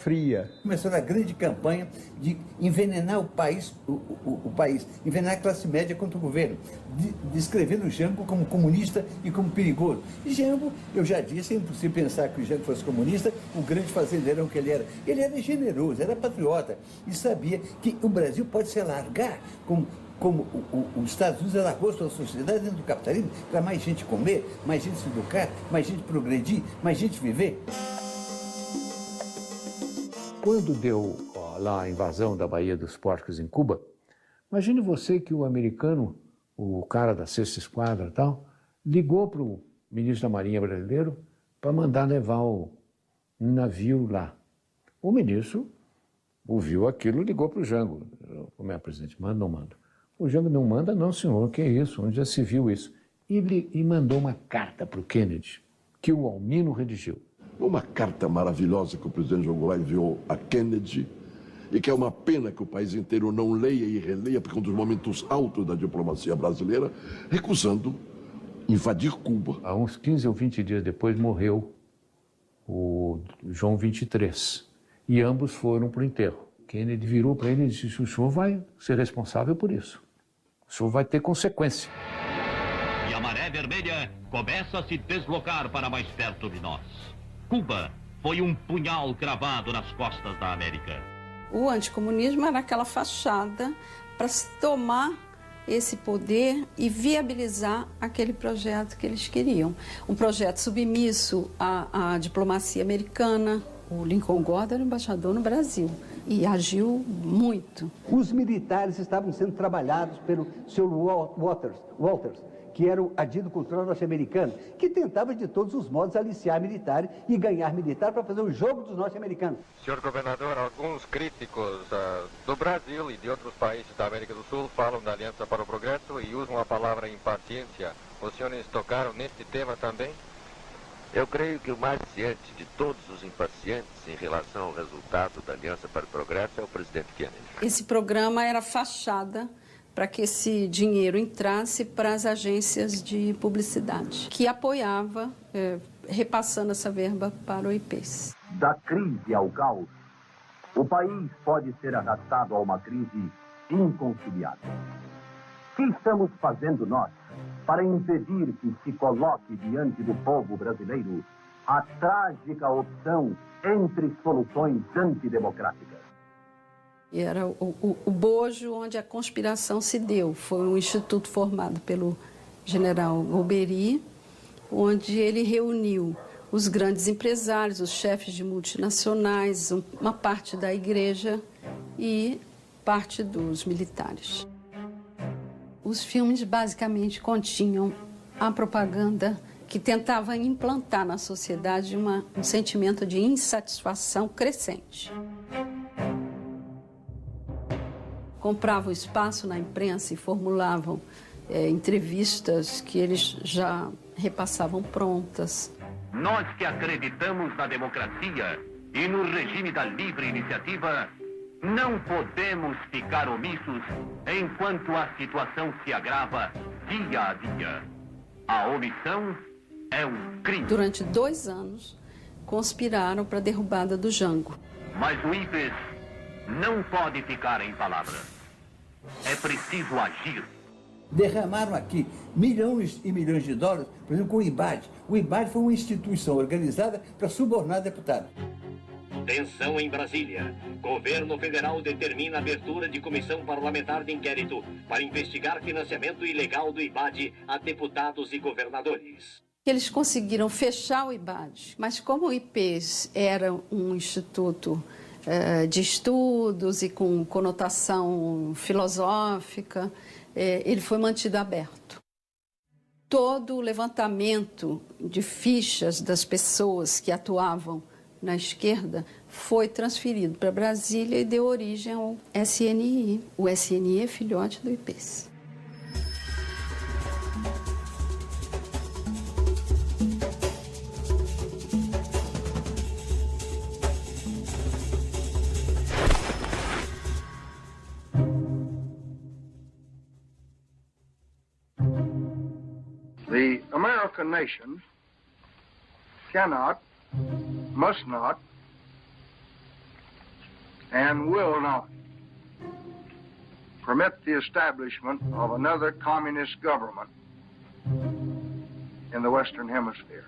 Fria. Começou a grande campanha de envenenar o país, envenenar a classe média contra o governo, descrevendo o Jango como comunista e como perigoso. E Jango, eu já disse, é impossível pensar que o Jango fosse comunista, o grande fazendeirão que ele era. Ele era generoso, era patriota e sabia que o Brasil pode se alargar como os Estados Unidos alargou sua sociedade dentro do capitalismo para mais gente comer, mais gente se educar, mais gente progredir, mais gente viver. Quando deu lá a invasão da Baía dos Porcos em Cuba, imagine você que o americano, o cara da Sexta Esquadra e tal, ligou para o ministro da Marinha brasileiro para mandar levar um navio lá. O ministro ouviu aquilo, ligou para o Jango. Como é, presidente, manda ou não manda? O Jango não manda, não, senhor, que é isso? Onde já se viu isso? E mandou uma carta para o Kennedy, que o Almino redigiu. Uma carta maravilhosa que o presidente João Goulart enviou a Kennedy, e que é uma pena que o país inteiro não leia e releia, porque é um dos momentos altos da diplomacia brasileira, recusando invadir Cuba. Há uns 15 ou 20 dias depois morreu o João 23, e ambos foram para o enterro. Kennedy virou para ele e disse: o senhor vai ser responsável por isso. O senhor vai ter consequência. E a maré vermelha começa a se deslocar para mais perto de nós. Cuba foi um punhal cravado nas costas da América. O anticomunismo era aquela fachada para se tomar esse poder e viabilizar aquele projeto que eles queriam. Um projeto submisso à diplomacia americana. O Lincoln Gordon era embaixador no Brasil e agiu muito. Os militares estavam sendo trabalhados pelo Sr. Walters, que era o adido cultural norte-americano, que tentava de todos os modos aliciar militares e ganhar militar para fazer o jogo dos norte-americanos. Senhor governador, alguns críticos do Brasil e de outros países da América do Sul falam da Aliança para o Progresso e usam a palavra impaciência. Os senhores tocaram neste tema também? Eu creio que o mais ciente de todos os impacientes em relação ao resultado da Aliança para o Progresso é o presidente Kennedy. Esse programa era fachada para que esse dinheiro entrasse para as agências de publicidade, que apoiava, repassando essa verba para o IPES. Da crise ao caos, o país pode ser arrastado a uma crise inconciliável. O que estamos fazendo nós para impedir que se coloque diante do povo brasileiro a trágica opção entre soluções antidemocráticas? E era o bojo onde a conspiração se deu. Foi um instituto formado pelo general Golbery, onde ele reuniu os grandes empresários, os chefes de multinacionais, uma parte da igreja e parte dos militares. Os filmes basicamente continham a propaganda que tentava implantar na sociedade um sentimento de insatisfação crescente. Compravam espaço na imprensa e formulavam entrevistas que eles já repassavam prontas. Nós que acreditamos na democracia e no regime da livre iniciativa, não podemos ficar omissos enquanto a situação se agrava dia a dia. A omissão é um crime. Durante 2 anos, conspiraram para a derrubada do Jango. Mas o IPES não pode ficar em palavras. É preciso agir. Derramaram aqui milhões e milhões de dólares, por exemplo, com o IBAD. O IBAD foi uma instituição organizada para subornar deputados. Tensão em Brasília. Governo federal determina a abertura de comissão parlamentar de inquérito para investigar financiamento ilegal do IBAD a deputados e governadores. Eles conseguiram fechar o IBAD, mas como o IPES era um instituto de estudos e com conotação filosófica, ele foi mantido aberto. Todo o levantamento de fichas das pessoas que atuavam na esquerda foi transferido para Brasília e deu origem ao SNI. O SNI é filhote do IPES. The American nation cannot, must not, and will not permit the establishment of another communist government in the Western Hemisphere.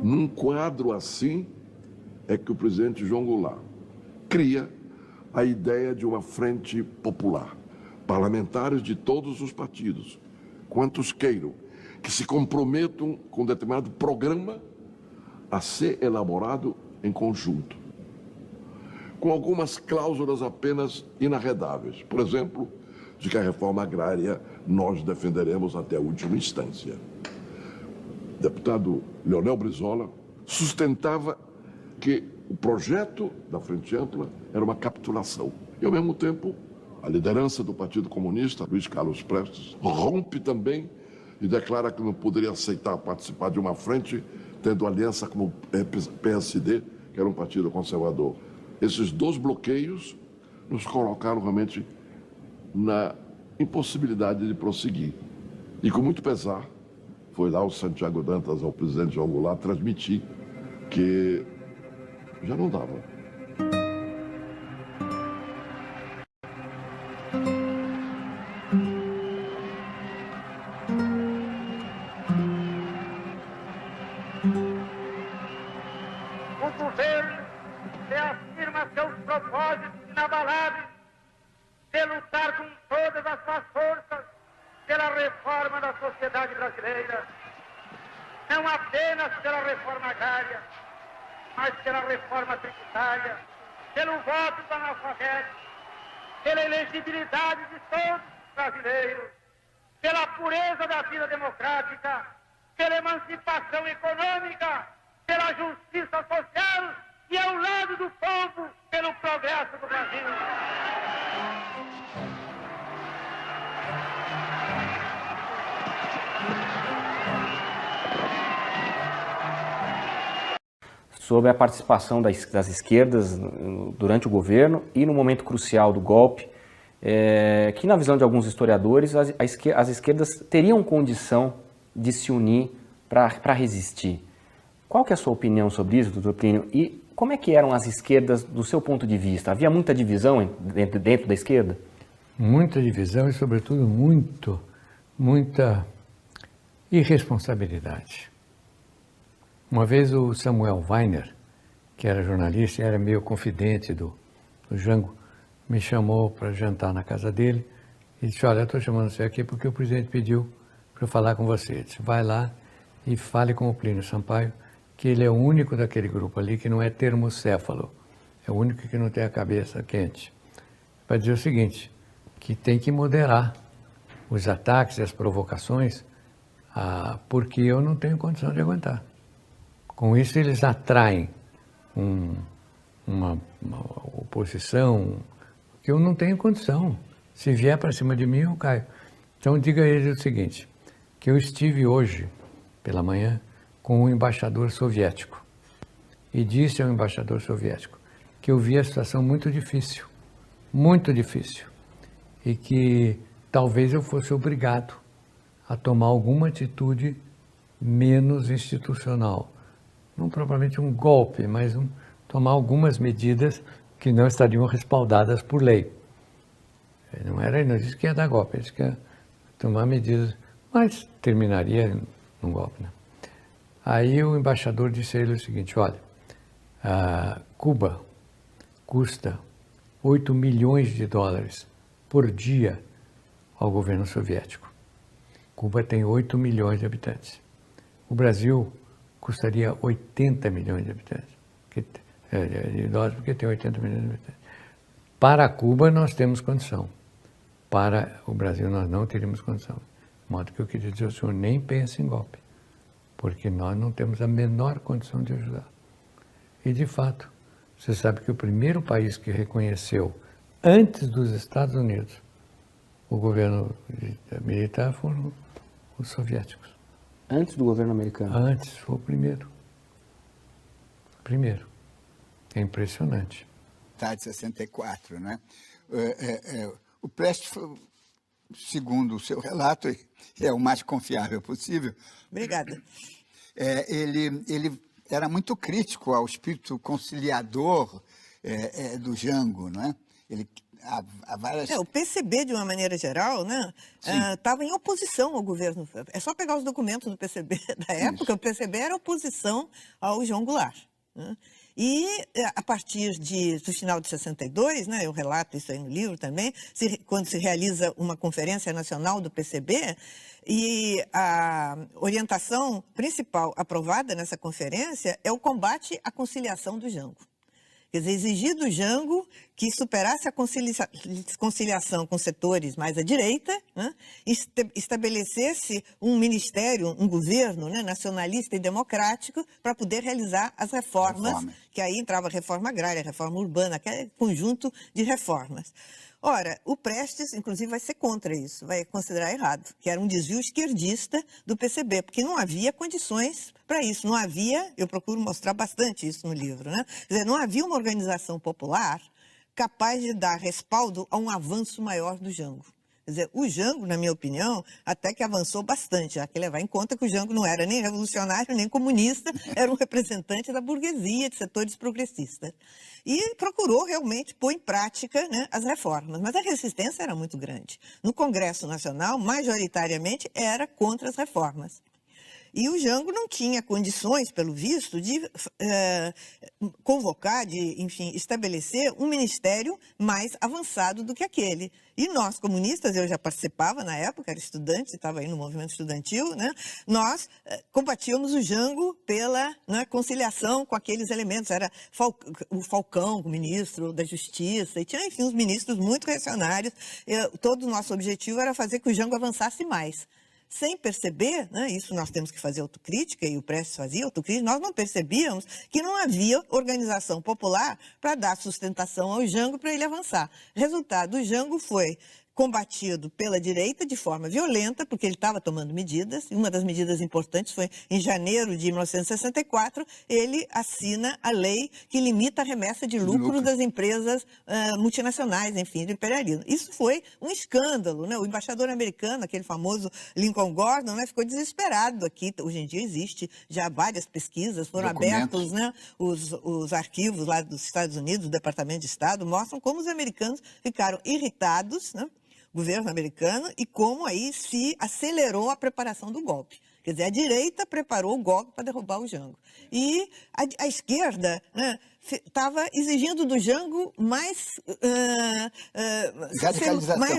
Num quadro assim é que o presidente João Goulart cria a ideia de uma frente popular, parlamentares de todos os partidos, quantos queiram, que se comprometam com determinado programa a ser elaborado em conjunto, com algumas cláusulas apenas inarredáveis. Por exemplo, de que a reforma agrária nós defenderemos até a última instância. O deputado Leonel Brizola sustentava que o projeto da Frente Ampla era uma capitulação. E, ao mesmo tempo, a liderança do Partido Comunista, Luiz Carlos Prestes, rompe também e declara que não poderia aceitar participar de uma frente tendo aliança com o PSD, que era um partido conservador. Esses dois bloqueios nos colocaram realmente na impossibilidade de prosseguir. E com muito pesar, foi lá o Santiago Dantas ao presidente João Goulart transmitir que já não dava. O governo reafirma seus propósitos inabaláveis de lutar com todas as suas forças pela reforma da sociedade brasileira. Não apenas pela reforma agrária, mas pela reforma tributária, pelo voto do analfabeto, pela elegibilidade de todos os brasileiros, pela pureza da vida democrática, pela emancipação econômica, pela justiça social e ao lado do povo, pelo progresso do Brasil. Sobre a participação das esquerdas durante o governo e no momento crucial do golpe, que na visão de alguns historiadores as esquerdas teriam condição de se unir para resistir. Qual que é a sua opinião sobre isso, doutor Plínio? E como é que eram as esquerdas do seu ponto de vista? Havia muita divisão dentro da esquerda? Muita divisão e, sobretudo, muita irresponsabilidade. Uma vez o Samuel Weiner, que era jornalista e era meio confidente do Jango, me chamou para jantar na casa dele e disse: olha, eu estou chamando você aqui porque o presidente pediu para eu falar com você. Ele disse: vai lá e fale com o Plínio Sampaio, que ele é o único daquele grupo ali que não é termocéfalo, é o único que não tem a cabeça quente. Para dizer o seguinte, que tem que moderar os ataques e as provocações, porque eu não tenho condição de aguentar. Com isso, eles atraem uma oposição que eu não tenho condição. Se vier para cima de mim, eu caio. Então, diga a eles o seguinte, que eu estive hoje, pela manhã, com um embaixador soviético. E disse ao embaixador soviético que eu via a situação muito difícil. E que talvez eu fosse obrigado a tomar alguma atitude menos institucional. Não propriamente um golpe, mas tomar algumas medidas que não estariam respaldadas por lei. Ele não disse que ia dar golpe, ele disse que ia tomar medidas, mas terminaria num golpe, né? Aí o embaixador disse a ele o seguinte: olha, Cuba custa 8 milhões de dólares por dia ao governo soviético. Cuba tem 8 milhões de habitantes. O Brasil custaria 80 milhões de habitantes, de dólares, porque tem 80 milhões de habitantes. Para Cuba nós temos condição, para o Brasil nós não teríamos condição. De modo que eu queria dizer ao senhor, nem pense em golpe, porque nós não temos a menor condição de ajudar. E de fato, você sabe que o primeiro país que reconheceu, antes dos Estados Unidos, o governo militar foram os soviéticos. Antes do governo americano? Antes, foi o primeiro. Primeiro. É impressionante. Tá, de 64, né? O Prestes, segundo o seu relato, é o mais confiável possível. Obrigada. Ele era muito crítico ao espírito conciliador do Jango, não é? Ele, há várias... O PCB, de uma maneira geral, né, estava em oposição ao governo. É só pegar os documentos do PCB da época. Isso. O PCB era oposição ao João Goulart, né? E, a partir do final de 62, né, eu relato isso aí no livro também, quando se realiza uma conferência nacional do PCB, e a orientação principal aprovada nessa conferência é o combate à conciliação do Jango. Quer dizer, exigir do Jango que superasse a conciliação com setores mais à direita, né, estabelecesse um ministério, um governo, né, nacionalista e democrático para poder realizar as reformas, que aí entrava a reforma agrária, a reforma urbana, aquele conjunto de reformas. Ora, o Prestes, inclusive, vai ser contra isso, vai considerar errado, que era um desvio esquerdista do PCB, porque não havia condições para isso, não havia, eu procuro mostrar bastante isso no livro, né? Quer dizer, não havia uma organização popular capaz de dar respaldo a um avanço maior do Jango. Quer dizer, o Jango, na minha opinião, até que avançou bastante. Há que levar em conta que o Jango não era nem revolucionário, nem comunista, era um representante da burguesia, de setores progressistas. E procurou realmente pôr em prática, né, as reformas. Mas a resistência era muito grande. No Congresso Nacional, majoritariamente, era contra as reformas. E o Jango não tinha condições, pelo visto, de convocar, de, enfim, estabelecer um ministério mais avançado do que aquele. E nós, comunistas, eu já participava na época, era estudante, estava aí no movimento estudantil, né? Nós combatíamos o Jango pela, né, conciliação com aqueles elementos. Era o Falcão, o ministro da Justiça, e tinha, enfim, uns ministros muito reacionários. Todo o nosso objetivo era fazer que o Jango avançasse mais. Sem perceber, né, isso nós temos que fazer autocrítica, e o Prestes fazia autocrítica, nós não percebíamos que não havia organização popular para dar sustentação ao Jango para ele avançar. Resultado, o Jango foi combatido pela direita de forma violenta, porque ele estava tomando medidas, e uma das medidas importantes foi, em janeiro de 1964, ele assina a lei que limita a remessa de lucro das empresas multinacionais, enfim, do imperialismo. Isso foi um escândalo, né? O embaixador americano, aquele famoso Lincoln Gordon, né, ficou desesperado aqui. Hoje em dia existe já várias pesquisas, foram abertos, né, os arquivos lá dos Estados Unidos, do Departamento de Estado, mostram como os americanos ficaram irritados, né, governo americano, e como aí se acelerou a preparação do golpe. Quer dizer, a direita preparou o golpe para derrubar o Jango. E a esquerda, né, estava exigindo do Jango mais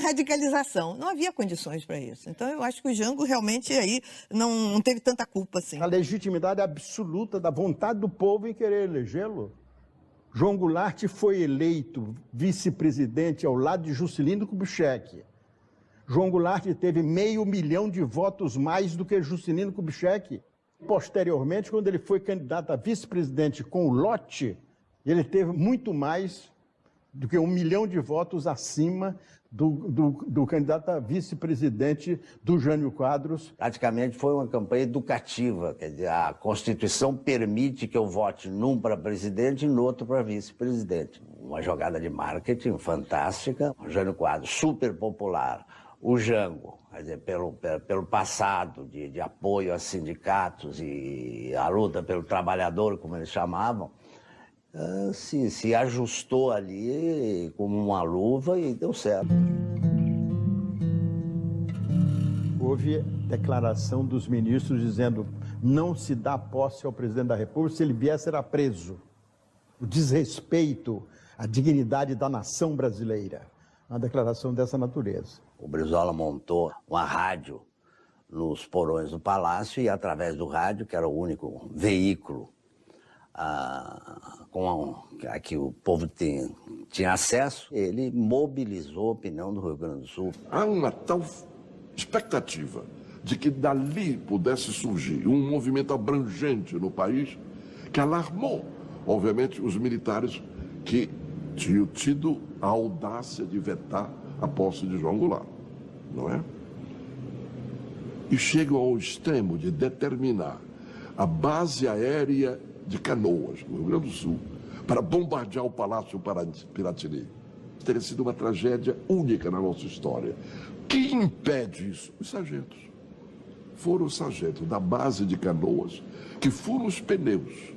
radicalização. Não havia condições para isso. Então, eu acho que o Jango realmente aí não teve tanta culpa assim. A legitimidade absoluta da vontade do povo em querer elegê-lo. João Goulart foi eleito vice-presidente ao lado de Juscelino Kubitschek. João Goulart teve 500 mil de votos mais do que Juscelino Kubitschek. Posteriormente, quando ele foi candidato a vice-presidente com o lote, ele teve muito mais do que 1 milhão de votos acima do candidato a vice-presidente do Jânio Quadros. Praticamente foi uma campanha educativa, quer dizer, a Constituição permite que eu vote num para presidente e no outro para vice-presidente. Uma jogada de marketing fantástica, o Jânio Quadros super popular, o Jango, quer dizer, pelo passado de apoio a sindicatos e a luta pelo trabalhador, como eles chamavam, se ajustou ali como uma luva e deu certo. Houve declaração dos ministros dizendo não se dá posse ao presidente da República, se ele vier será preso. O desrespeito à dignidade da nação brasileira. Uma declaração dessa natureza. O Brizola montou uma rádio nos porões do Palácio e através do rádio, que era o único veículo a que o povo tinha acesso, ele mobilizou a opinião do Rio Grande do Sul. Há uma tal expectativa de que dali pudesse surgir um movimento abrangente no país que alarmou, obviamente, os militares que tinham tido a audácia de vetar a posse de João Goulart, não é? E chegam ao extremo de determinar a base aérea de Canoas, no Rio Grande do Sul, para bombardear o Palácio Piratini. Teria sido uma tragédia única na nossa história. Que impede isso? Os sargentos. Foram os sargentos da base de Canoas que furam os pneus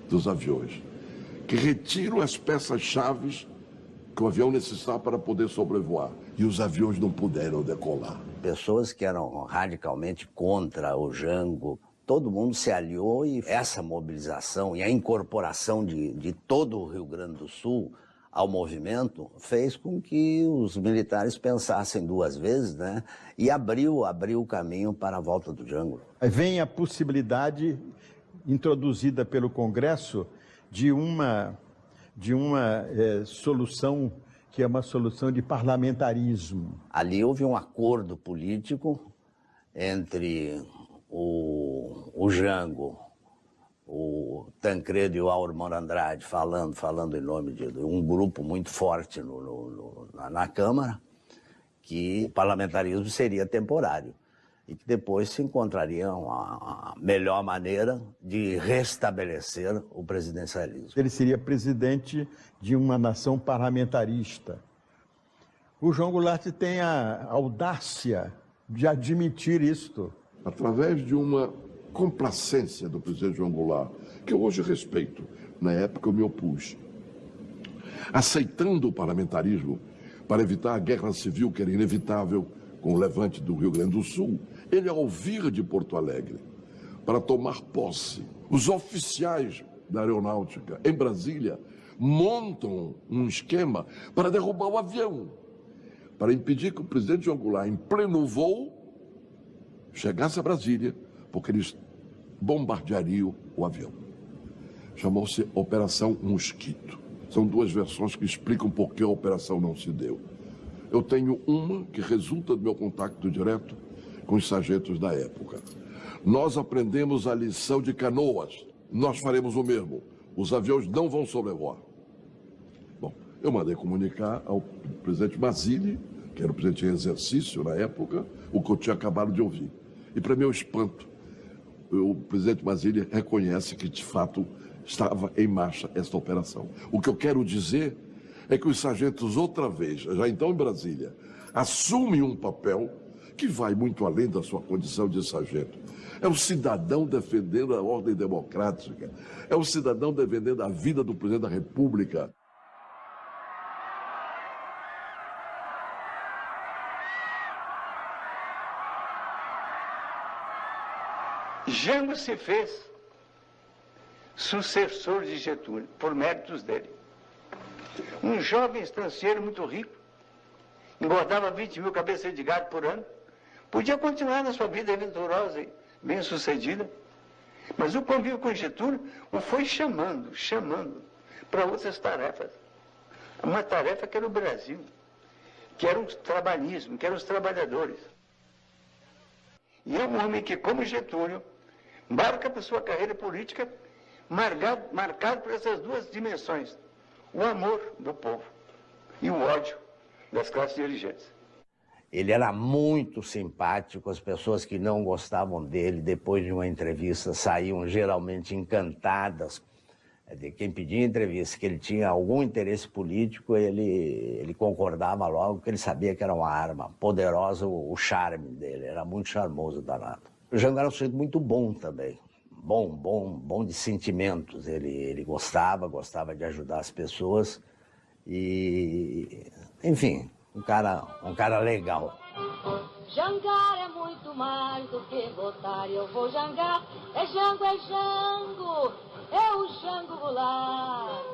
dos aviões, que retiram as peças-chave que o avião necessitava para poder sobrevoar. E os aviões não puderam decolar. Pessoas que eram radicalmente contra o Jango, todo mundo se aliou e essa mobilização e a incorporação de todo o Rio Grande do Sul ao movimento fez com que os militares pensassem duas vezes, né? E abriu o caminho para a volta do Jango. Vem a possibilidade introduzida pelo Congresso de uma solução que é uma solução de parlamentarismo. Ali houve um acordo político entre o Jango, o Tancredo e o Aurmar Andrade falando em nome de um grupo muito forte na Câmara, que o parlamentarismo seria temporário e que depois se encontraria a melhor maneira de restabelecer o presidencialismo. Ele seria presidente de uma nação parlamentarista. O João Goulart tem a audácia de admitir isto. Através de uma complacência do presidente João Goulart, que eu hoje respeito, na época eu me opus, aceitando o parlamentarismo para evitar a guerra civil que era inevitável com o levante do Rio Grande do Sul, ele, ao vir de Porto Alegre para tomar posse, os oficiais da aeronáutica em Brasília montam um esquema para derrubar o avião, para impedir que o presidente João Goulart, em pleno voo, chegasse a Brasília, porque eles bombardeariam o avião. Chamou-se Operação Mosquito. São duas versões que explicam por que a operação não se deu. Eu tenho uma que resulta do meu contato direto com os sargentos da época. Nós aprendemos a lição de Canoas. Nós faremos o mesmo. Os aviões não vão sobrevoar. Bom, eu mandei comunicar ao presidente Mazzilli, que era o presidente em exercício na época, o que eu tinha acabado de ouvir. E, para meu espanto, o presidente Mazzilli reconhece que, de fato, estava em marcha esta operação. O que eu quero dizer é que os sargentos, outra vez, já então em Brasília, assumem um papel que vai muito além da sua condição de sargento. É o cidadão defendendo a ordem democrática, é o cidadão defendendo a vida do presidente da República. Jango se fez sucessor de Getúlio, por méritos dele. Um jovem estanceiro muito rico, engordava 20 mil cabeças de gado por ano, podia continuar na sua vida aventurosa e bem-sucedida, mas o convívio com Getúlio o foi chamando para outras tarefas. Uma tarefa que era o Brasil, que era o trabalhismo, que eram os trabalhadores. E é um homem que, como Getúlio, marca para sua carreira política marcado por essas duas dimensões, o amor do povo e o ódio das classes dirigentes. Ele era muito simpático, as pessoas que não gostavam dele, depois de uma entrevista, saíam geralmente encantadas. De quem pedia entrevista, que ele tinha algum interesse político, ele concordava logo, que ele sabia que era uma arma poderosa, o charme dele, era muito charmoso, danado. O Jango era um sujeito muito bom também, bom de sentimentos, ele gostava de ajudar as pessoas e, enfim, um cara legal. Jangar é muito mais do que votar, eu vou jangar, é Jango, é o Jango Goulart.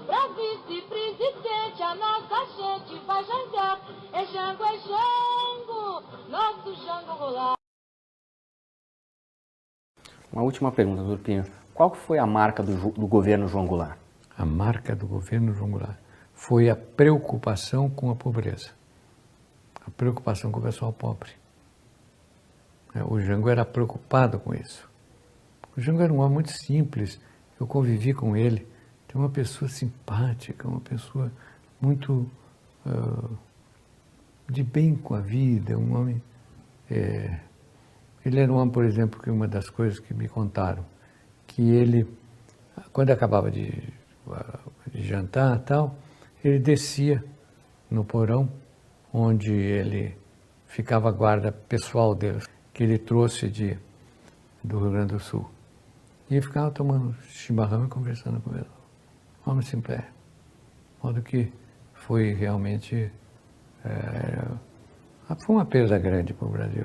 Pra vice-presidente a nossa gente vai jangar, é Jango, nosso Jango Goulart. Uma última pergunta, doutor Pinho. Qual foi a marca do governo João Goulart? A marca do governo João Goulart foi a preocupação com a pobreza. A preocupação com o pessoal pobre. O Jango era preocupado com isso. O Jango era um homem muito simples. Eu convivi com ele. Tem uma pessoa simpática, uma pessoa muito de bem com a vida, um homem... Ele era um homem, por exemplo, que uma das coisas que me contaram, que ele, quando acabava de jantar e tal, ele descia no porão, onde ele ficava a guarda pessoal dele, que ele trouxe do Rio Grande do Sul. E ficava tomando chimarrão e conversando com ele. Vamos em pé. De modo que foi realmente... foi uma perda grande para o Brasil.